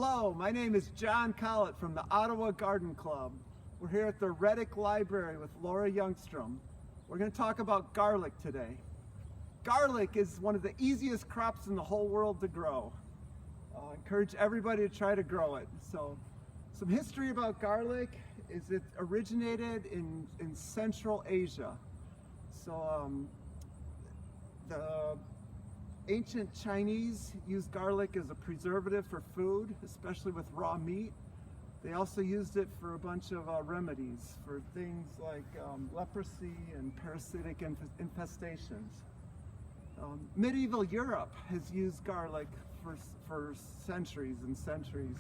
Hello, my name is John Collet from the Ottawa Garden Club. We're here at the Reddick Library with Laura Youngstrom. We're going to talk about garlic today. Garlic is one of the easiest crops in the whole world to grow. I encourage everybody to try to grow it. So, some history about garlic is it originated in Central Asia. So, the ancient Chinese used garlic as a preservative for food, especially with raw meat. They also used it for a bunch of remedies for things like leprosy and parasitic infestations. Medieval Europe has used garlic for centuries and centuries.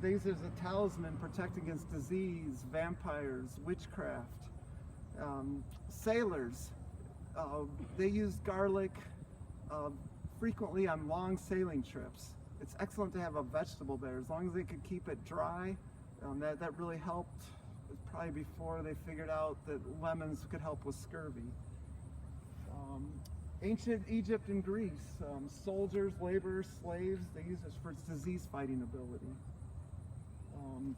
They use it as a talisman protecting against disease, vampires, witchcraft. Sailors, they use garlic frequently on long sailing trips. It's excellent to have a vegetable there, as long as they could keep it dry. That really helped. It was probably before they figured out that lemons could help with scurvy. Ancient Egypt and Greece, soldiers, laborers, slaves, they use it for its disease-fighting ability.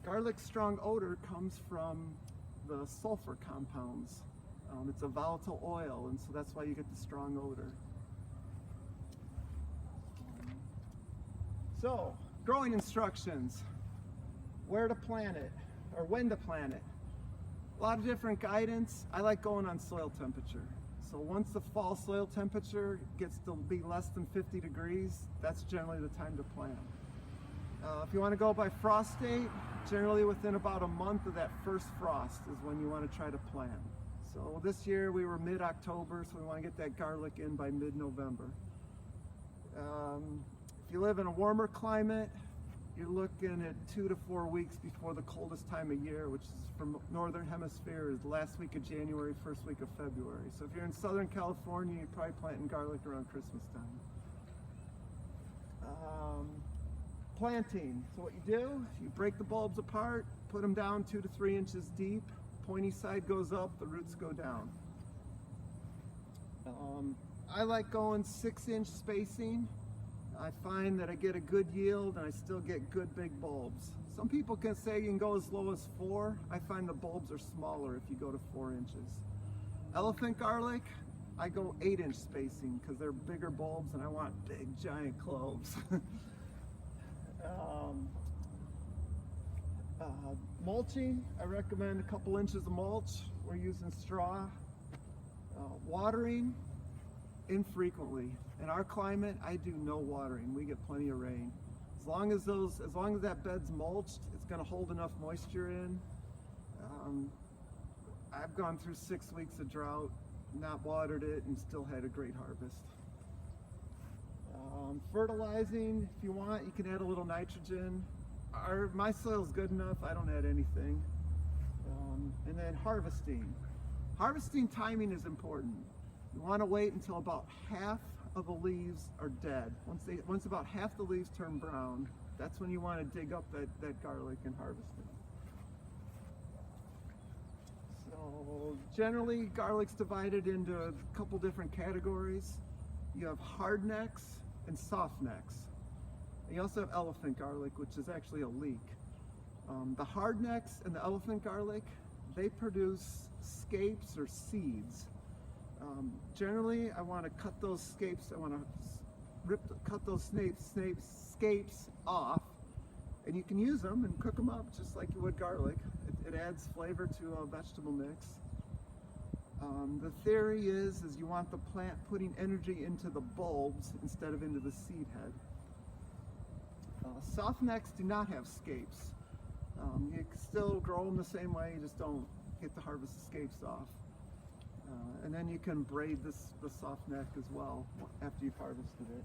Garlic's strong odor comes from the sulfur compounds. It's a volatile oil, and so that's why you get the strong odor. So, growing instructions. Where to plant it, or when to plant it. A lot of different guidance. I like going on soil temperature. So once the fall soil temperature gets to be less than 50 degrees, that's generally the time to plant. If you want to go by frost date, generally within about a month of that first frost is when you want to try to plant. So this year we were mid-October, so we want to get that garlic in by mid-November. If you live in a warmer climate, you're looking at 2 to 4 weeks before the coldest time of year, which is from Northern Hemisphere, is the last week of January, first week of February. So if you're in Southern California, you're probably planting garlic around Christmas time. Planting. So what you do, you break the bulbs apart, put them down 2 to 3 inches deep. Pointy side goes up, the roots go down. I like going 6-inch spacing. I find that I get a good yield and I still get good big bulbs. Some people can say you can go as low as 4. I find the bulbs are smaller if you go to 4 inches. Elephant garlic, I go 8-inch spacing because they're bigger bulbs and I want big giant cloves. Mulching, I recommend a couple inches of mulch. We're using straw. Watering, infrequently. In our climate, I do no watering. We get plenty of rain. As long as that bed's mulched, it's going to hold enough moisture in. I've gone through 6 weeks of drought, not watered it, and still had a great harvest. Fertilizing, if you want, you can add a little nitrogen. My soil's good enough, I don't add anything. And then harvesting. Harvesting timing is important. You want to wait until about half of the leaves are dead. Once about half the leaves turn brown, that's when you want to dig up that garlic and harvest it. So generally, garlic's divided into a couple different categories. You have hard necks and soft necks. And you also have elephant garlic, which is actually a leek. The hard necks and the elephant garlic, they produce scapes or seeds. Generally, I want to cut those scapes. I want to cut those scapes off, and you can use them and cook them up just like you would garlic. It adds flavor to a vegetable mix. The theory is you want the plant putting energy into the bulbs instead of into the seed head. Soft necks do not have scapes. You can still grow them the same way, you just don't get to harvest the scapes off. And then you can braid the soft neck as well after you've harvested it.